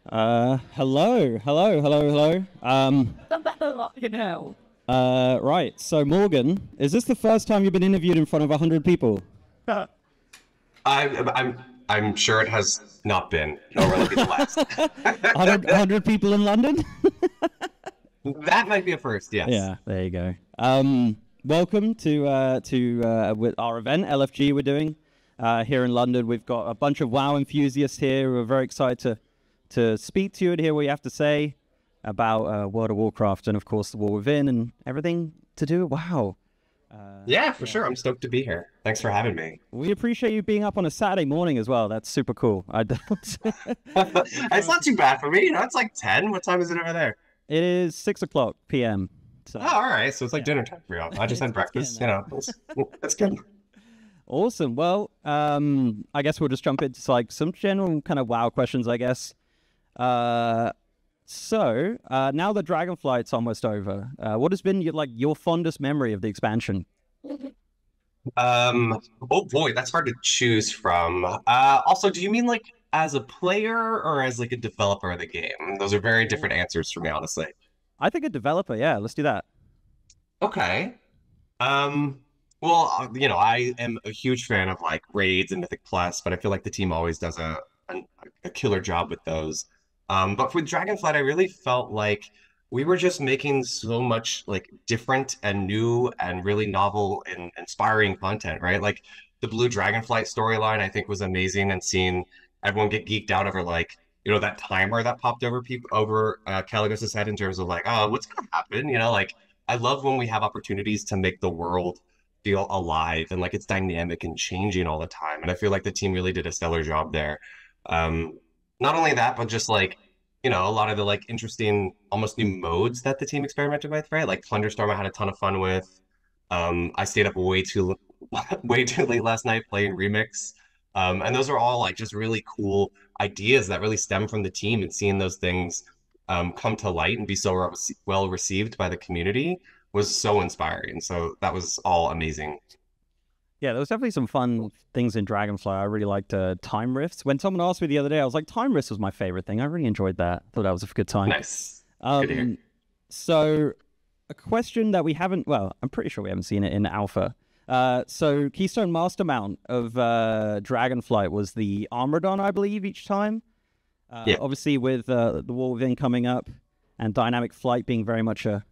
Hello. You know. Right. So Morgan, is this the first time you've been interviewed in front of 100 people? I'm sure it has not been, nor will it be the last. 100 people in London? That might be a first, yes. Yeah, there you go. Welcome to with our event, LFG, we're doing here in London. We've got a bunch of WoW enthusiasts here. We're very excited to speak to you and hear what you have to say about World of Warcraft and, of course, the War Within and everything to do with WoW. Yeah, for sure. I'm stoked to be here. Thanks for having me. We appreciate you being up on a Saturday morning as well. That's super cool. It's not too bad for me. It's like 10. What time is it over there? It is 6:00 p.m. So, Oh, all right. So it's like dinner time for you. I just had breakfast. That's good. Awesome. Well, I guess we'll just jump into like some general kind of WoW questions, I guess. So now the Dragonflight's almost over. What has been your fondest memory of the expansion? Oh boy, that's hard to choose from. Also, do you mean like as a player or as like a developer of the game? Those are very different answers for me, honestly. I think a developer. Yeah, let's do that. Okay. Well, I am a huge fan of like raids and Mythic Plus, but I feel like the team always does a killer job with those. But with Dragonflight, I really felt like we were just making so much like different and new and really novel and inspiring content, right? Like the Blue Dragonflight storyline, I think was amazing, and seeing everyone get geeked out over like, that timer that popped over Caligos's head in terms of like, oh, what's gonna happen? Like I love when we have opportunities to make the world feel alive and like it's dynamic and changing all the time. And I feel like the team really did a stellar job there. Not only that, but just like, a lot of the like interesting, almost new modes that the team experimented with, right? Like Thunderstorm, I had a ton of fun with. I stayed up way too late last night playing Remix. And those are all like just really cool ideas that really stem from the team, and seeing those things come to light and be so well received by the community was so inspiring. So that was all amazing. Yeah, there was definitely some fun things in Dragonfly. I really liked Time Rifts. When someone asked me the other day, I was like, Time Rifts was my favorite thing. I really enjoyed that. Thought that was a good time. Nice. Good to hear. So a question that we haven't, well, I'm pretty sure we haven't seen it in Alpha. So Keystone Master Mount of Dragonflight was the Armoredon, I believe, each time. Yeah. Obviously with the War Within coming up and Dynamic Flight being very much a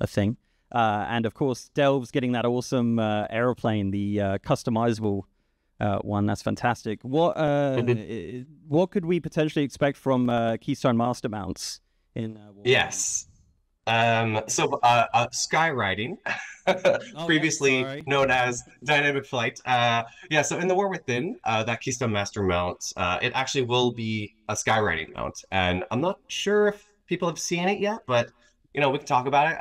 thing. And of course, Delve's getting that awesome aeroplane, the customizable one. That's fantastic. What could we potentially expect from Keystone Master Mounts in War Yes. Skywriting, previously known as Dynamic Flight. So in the War Within, that Keystone Master Mount, it actually will be a skywriting mount. And I'm not sure if people have seen it yet, but we can talk about it.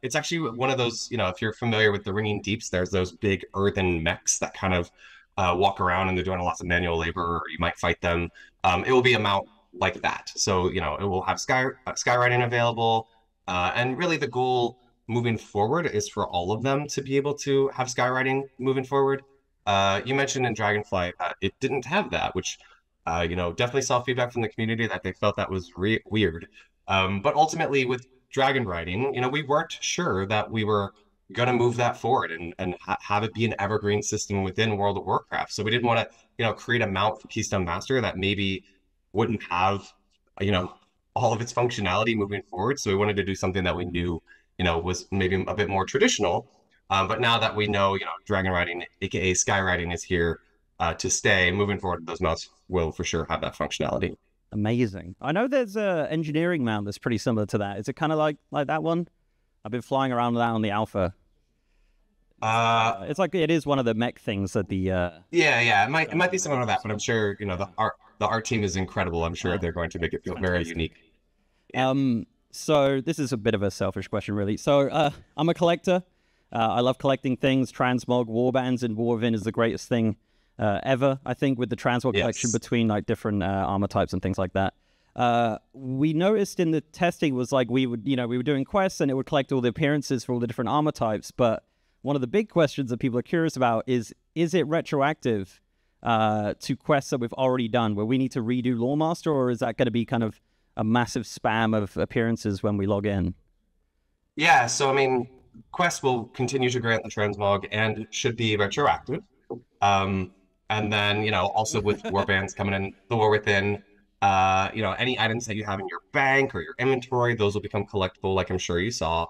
It's actually one of those, if you're familiar with the Ringing Deeps, there's those big earthen mechs that kind of walk around and they're doing lots of manual labor, or you might fight them. It will be a mount like that. So, it will have skywriting available. And really the goal moving forward is for all of them to be able to have skywriting moving forward. You mentioned in Dragonflight it didn't have that, which, definitely saw feedback from the community that they felt that was weird. But ultimately with dragon riding, we weren't sure that we were going to move that forward and have it be an evergreen system within World of Warcraft. So we didn't want to, create a mount for Keystone Master that maybe wouldn't have, all of its functionality moving forward. So we wanted to do something that we knew, was maybe a bit more traditional. But now that we know, dragon riding, aka sky riding, is here to stay, moving forward, those mounts will for sure have that functionality. Amazing. I know there's a engineering mount that's pretty similar to that. Is it kind of like that one? I've been flying around with that on the Alpha. It's like it is one of the mech things that the it might be similar to that, but I'm sure the art team is incredible. I'm sure they're going to make it feel very unique. So this is a bit of a selfish question, really. So I'm a collector. I love collecting things. Transmog warbands in War Within is the greatest thing ever, I think, with the Transmog collection between like different armor types and things like that. We noticed in the testing was like we were doing quests and it would collect all the appearances for all the different armor types. But one of the big questions that people are curious about is it retroactive to quests that we've already done where we need to redo Lawmaster, or is that going to be kind of a massive spam of appearances when we log in? Yeah, so I mean, Quest will continue to grant the transmog and should be retroactive. Um, and then, also with warbands coming in, the War Within, any items that you have in your bank or your inventory, those will become collectible, like I'm sure you saw.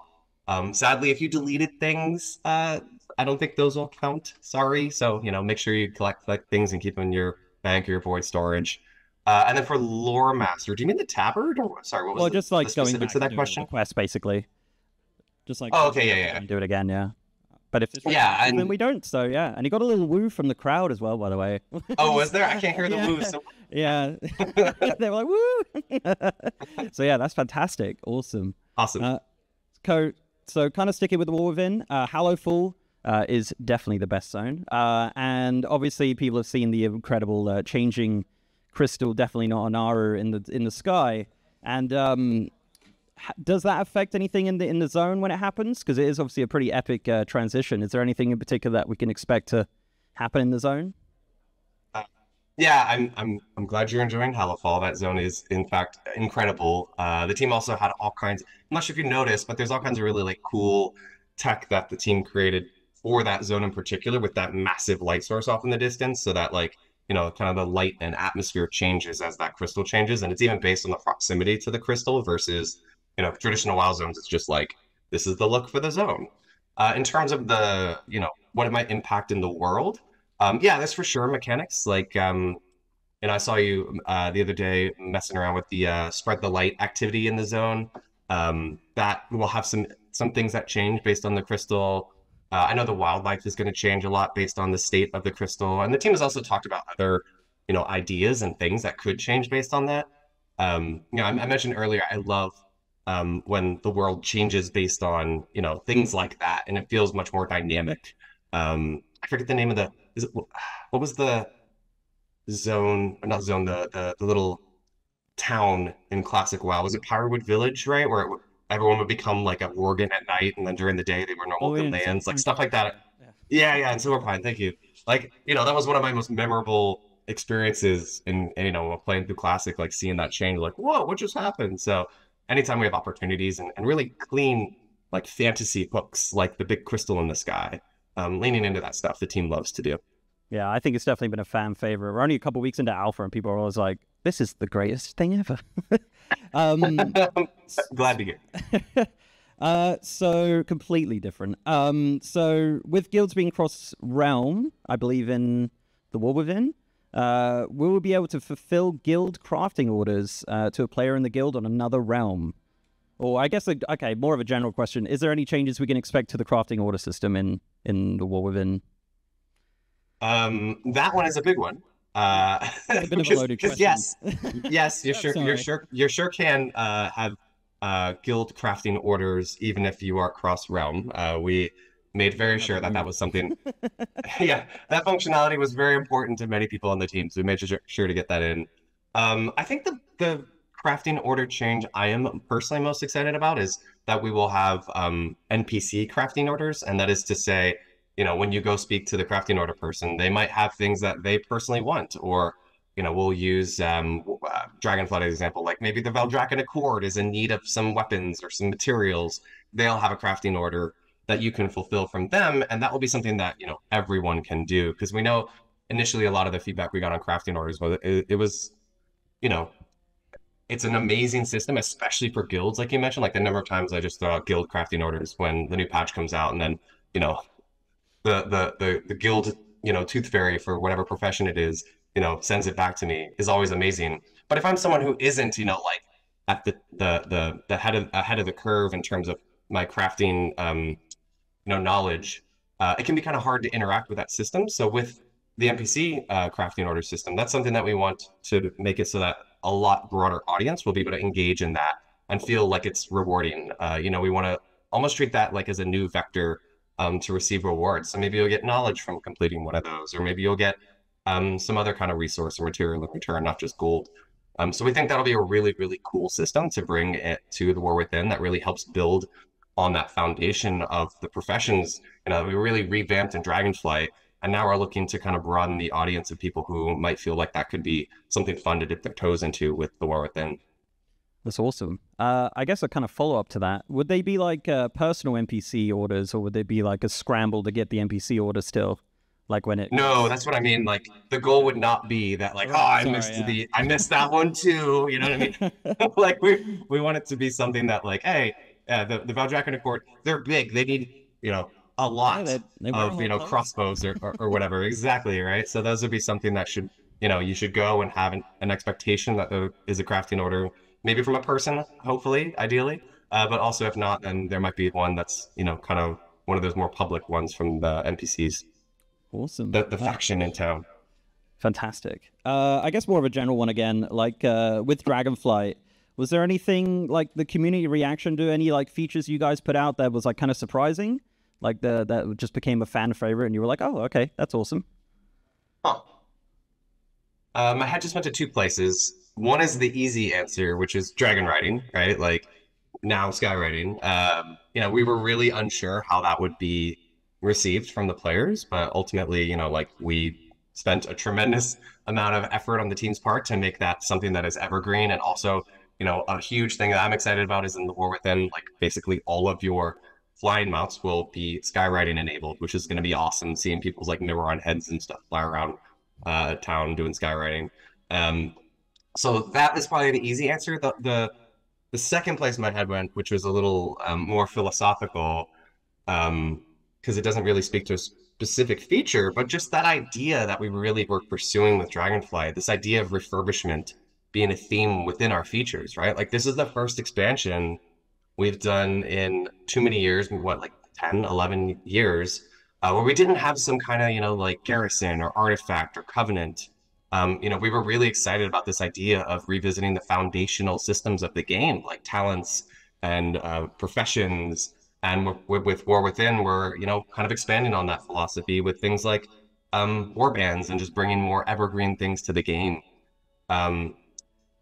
Sadly, if you deleted things, I don't think those will count. Sorry. So, make sure you collect things and keep them in your bank or your void storage. And then for Lore Master, do you mean the tabard? Or sorry, what was just like the going specifics back of that and doing question? the quest, basically. Just like oh, okay, yeah. Do it again, yeah. But if it's and then we don't, so yeah. And he got a little woo from the crowd as well, by the way. Oh, was there? I can't hear the woo. So... Yeah. They were like, woo! So yeah, that's fantastic. Awesome. Awesome. So kind of sticking with the War Within, Hallowfall is definitely the best zone. And obviously people have seen the incredible changing crystal, definitely not an Aru in the sky. And does that affect anything in the zone when it happens? Because it is obviously a pretty epic transition. Is there anything in particular that we can expect to happen in the zone? Yeah, I'm glad you're enjoying Hallowfall. That zone is in fact incredible. The team also had all kinds. I'm not sure if you noticed, but there's all kinds of really like cool tech that the team created for that zone in particular, with that massive light source off in the distance, so that like kind of the light and atmosphere changes as that crystal changes, and it's even based on the proximity to the crystal versus traditional WoW zones. It's just like, this is the look for the zone. In terms of the, what it might impact in the world, yeah, there's for sure mechanics. Like, I saw you the other day messing around with the spread the light activity in the zone. That will have some things that change based on the crystal. I know the wildlife is going to change a lot based on the state of the crystal. And the team has also talked about other, ideas and things that could change based on that. I mentioned earlier, I love when the world changes based on things like that, and it feels much more dynamic. I forget the name of what was the zone, not zone, the little town in classic WoW? Was it Pyrewood Village, right, where everyone would become like a worgen at night, and then during the day they were normal lands, like stuff like that. Yeah, and Silverpine, thank you. Like, that was one of my most memorable experiences in playing through classic, like seeing that change, like, whoa, what just happened? So anytime we have opportunities and really clean like fantasy hooks, like the big crystal in the sky, leaning into that stuff, the team loves to do. Yeah, I think it's definitely been a fan favorite. We're only a couple weeks into alpha and people are always like, this is the greatest thing ever. Glad to hear. So completely different. So with guilds being cross realm, I believe in the War Within, will we be able to fulfill guild crafting orders to a player in the guild on another realm? Or I guess, okay, more of a general question. Is there any changes we can expect to the crafting order system in the War Within? That one is a big one. A bit of a loaded question. Yes, you sure can have guild crafting orders even if you are cross realm. We made very sure that was something. Yeah, that functionality was very important to many people on the team, so we made sure to get that in. I think the crafting order change I am personally most excited about is that we will have NPC crafting orders, and that is to say, when you go speak to the crafting order person, they might have things that they personally want, or we'll use Dragonflight as an example. Like maybe the Veldrakon Accord is in need of some weapons or some materials. They'll have a crafting order that you can fulfill from them, and that will be something that everyone can do, because we know initially a lot of the feedback we got on crafting orders was it was it's an amazing system, especially for guilds, like you mentioned. Like the number of times I just throw out guild crafting orders when the new patch comes out, and then the guild tooth fairy for whatever profession it is sends it back to me is always amazing. But if I'm someone who isn't like at the ahead of the curve in terms of my crafting knowledge, it can be kind of hard to interact with that system. So with the NPC crafting order system, that's something that we want to make it so that a lot broader audience will be able to engage in that and feel like it's rewarding. We want to almost treat that like as a new vector to receive rewards. So maybe you'll get knowledge from completing one of those, or maybe you'll get some other kind of resource or material in return, not just gold. So we think that'll be a really, really cool system to bring it to the War Within that really helps build on that foundation of the professions. We really revamped in Dragonflight, and now we're looking to kind of broaden the audience of people who might feel like that could be something fun to dip their toes into with the War Within. That's awesome. I guess a kind of follow-up to that, would they be like personal NPC orders, or would they be like a scramble to get the NPC order still? Like when it... No, that's what I mean. Like the goal would not be that like, oh, Right, sorry, yeah. I missed that one too. You know what I mean? Like we want it to be something that like, hey, the Valdrakken Court, they're big. They need, you know, a lot they of, you know, crossbows or whatever. Exactly, right? So those would be something that should, you know, you should go and have an expectation that there is a crafting order, maybe from a person, hopefully, ideally. But also if not, then there might be one that's, you know, kind of one of those more public ones from the NPCs. Awesome. The faction in town. Fantastic. I guess more of a general one again, like with Dragonflight, was there anything like the community reaction to any like features you guys put out that was like kind of surprising? Like that just became a fan favorite and you were like, oh, okay, that's awesome. Huh. My head just went to two places. One is the easy answer, which is dragon riding, right? Like now skywriting. You know, we were really unsure how that would be received from the players, but ultimately, you know, like we spent a tremendous amount of effort on the team's part to make that something that is evergreen. And also, you know, a huge thing that I'm excited about is in the War Within, like basically all of your flying mounts will be skywriting enabled, which is going to be awesome, seeing people's like Neuron heads and stuff fly around town doing skywriting. So that is probably the easy answer. The second place my head went, which was a little more philosophical, because it doesn't really speak to a specific feature, but just that idea that we really were pursuing with Dragonfly, this idea of refurbishment being a theme within our features, right? Like this is the first expansion we've done in too many years, what, like 10, 11 years, where we didn't have some kind of, you know, like garrison or artifact or covenant. You know, we were really excited about this idea of revisiting the foundational systems of the game, like talents and professions. And with War Within, we're, you know, kind of expanding on that philosophy with things like war bands and just bringing more evergreen things to the game.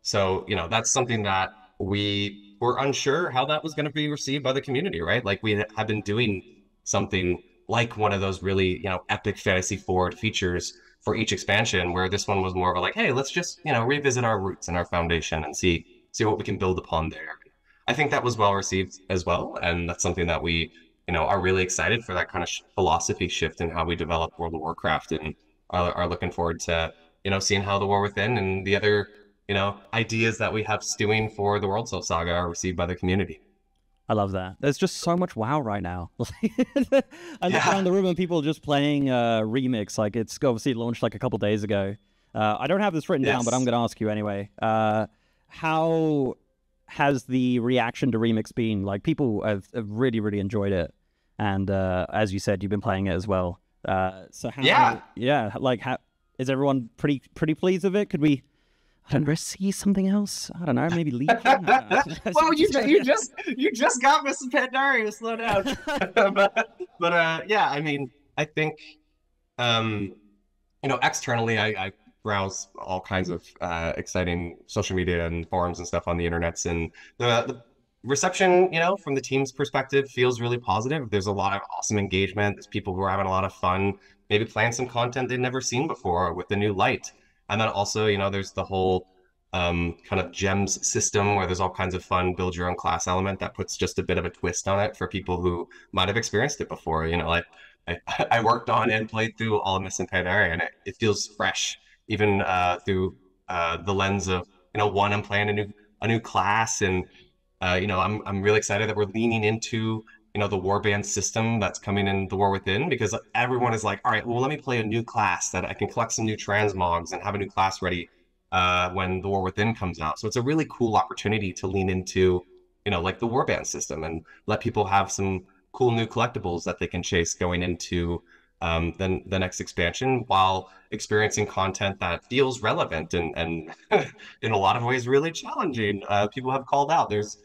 So, you know, that's something that we were unsure how that was going to be received by the community, right? Like we have been doing something like one of those really, you know, epic fantasy forward features for each expansion, where this one was more of a like, hey, let's just, you know, revisit our roots and our foundation and see what we can build upon there. I think that was well received as well, and that's something that we, you know, are really excited for, that kind of philosophy shift in how we develop World of Warcraft, and are looking forward to, you know, seeing how the War Within and the other, you know, ideas that we have stewing for the World Soul Saga are received by the community. I love that. There's just so much WoW right now. I look around the room and people are just playing Remix. Like it's obviously launched like a couple days ago. I don't have this written down, but I'm going to ask you anyway. How has the reaction to Remix been? Like people have really, really enjoyed it. And as you said, you've been playing it as well. So how, like how is everyone pretty pleased with it? Could we, I don't know, see something else? I don't know, maybe leak it? Well, you just got Mr. Pandaria, slow down. but yeah, I mean, I think you know, externally I browse all kinds of exciting social media and forums and stuff on the internets, and the reception, you know, from the team's perspective feels really positive. There's a lot of awesome engagement. There's people who are having a lot of fun, maybe playing some content they've never seen before with the new light. And then also, you know, there's the whole kind of gems system where there's all kinds of fun build your own class element that puts just a bit of a twist on it for people who might have experienced it before. You know, like I worked on and played through all of Mists and Pandaria, and it feels fresh, even through the lens of, you know, one, I'm playing a new class, and you know, I'm really excited that we're leaning into, you know, the warband system that's coming in the War Within, because everyone is like, all right, well, let me play a new class that I can collect some new transmogs and have a new class ready when the War Within comes out. So it's a really cool opportunity to lean into, you know, like the warband system and let people have some cool new collectibles that they can chase going into the next expansion, while experiencing content that feels relevant and in a lot of ways really challenging. People have called out there's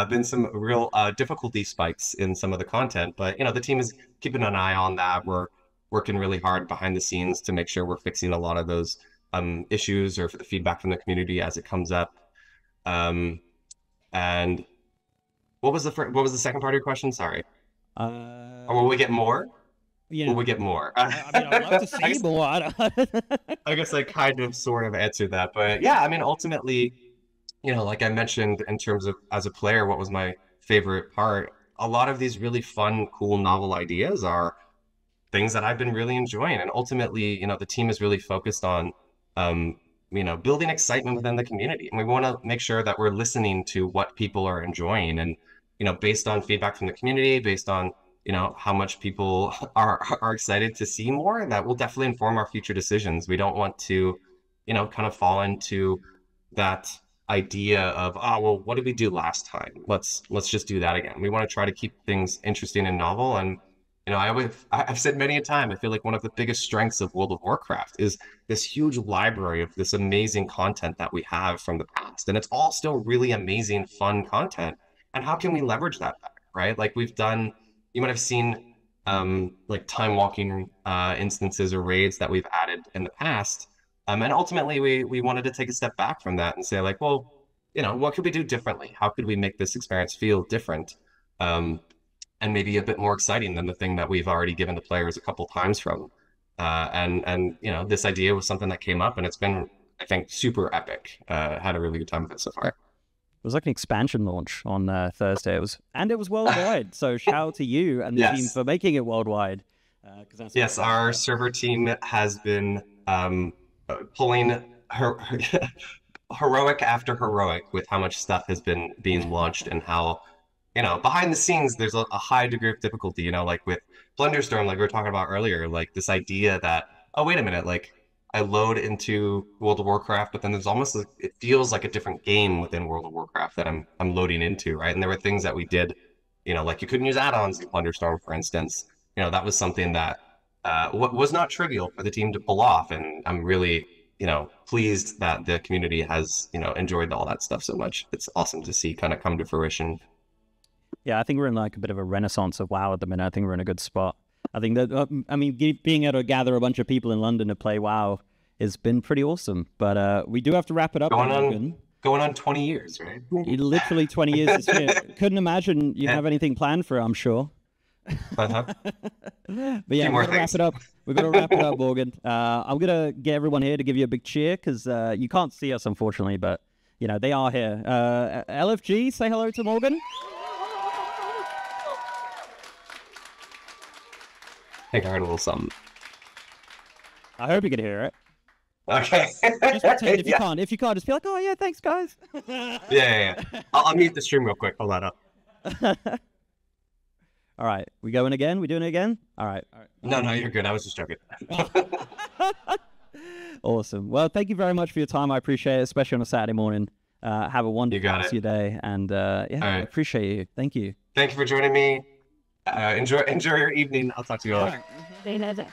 been some real difficulty spikes in some of the content, but you know, the team is keeping an eye on that. We're working really hard behind the scenes to make sure we're fixing a lot of those issues or for the feedback from the community as it comes up. And what was the second part of your question? Sorry. Or will we get more? Yeah. Will we get more? I mean, I'd love to see more. I guess I kind of sort of answered that, but yeah, I mean, ultimately, like I mentioned in terms of as a player, what was my favorite part? A lot of these really fun, cool, novel ideas are things that I've been really enjoying. And ultimately, the team is really focused on, um, building excitement within the community. And we want to make sure that we're listening to what people are enjoying. And, based on feedback from the community, based on, how much people are excited to see more, that will definitely inform our future decisions. We don't want to, kind of fall into that idea of, oh, well, what did we do last time? Let's just do that again. We want to try to keep things interesting and novel. And I've said many a time, I feel like one of the biggest strengths of World of Warcraft is this huge library of this amazing content that we have from the past. And it's all still really amazing, fun content. And how can we leverage that better, right? Like we've done, you might have seen like time walking instances or raids that we've added in the past. And ultimately we wanted to take a step back from that and say like, well, what could we do differently? How could we make this experience feel different? And maybe a bit more exciting than the thing that we've already given the players a couple times from. And this idea was something that came up, and it's been, I think, super epic. Had a really good time with it so far. It was like an expansion launch on Thursday. It was worldwide. So shout out to you and the team for making it worldwide. Yes, our server team has been pulling heroic after heroic with how much stuff has been being launched and how, behind the scenes, there's a high degree of difficulty, like with Blunderstorm, like we were talking about earlier, like this idea that, oh, wait a minute, like I load into World of Warcraft, but then there's almost, it feels like a different game within World of Warcraft that I'm loading into, right? And there were things that we did, like you couldn't use add-ons in Blunderstorm, for instance. That was something that was not trivial for the team to pull off. And I'm really, pleased that the community has, enjoyed all that stuff so much. It's awesome to see kind of come to fruition. Yeah, I think we're in like a bit of a renaissance of WoW at the minute. I think we're in a good spot. I think that, being able to gather a bunch of people in London to play WoW has been pretty awesome. But we do have to wrap it up. Going on 20 years, right? Literally 20 years this year. Couldn't imagine you have anything planned for it, I'm sure. But yeah, we're gonna wrap it up. We're gonna wrap it up, Morgan. I'm gonna get everyone here to give you a big cheer because you can't see us, unfortunately, but they are here. LFG, say hello to Morgan. I think I heard a little something. I hope you can hear it. Okay. Just pretend if you can't. If you can't, just be like, oh yeah, thanks guys. Yeah. I'll mute the stream real quick. Hold that up. All right, we going again? We doing it again? All right. No, you're good. I was just joking. Awesome. Well, thank you very much for your time. I appreciate it, especially on a Saturday morning. Have a wonderful rest of your day, and I appreciate you. Thank you. Thank you for joining me. Enjoy your evening. I'll talk to you all later.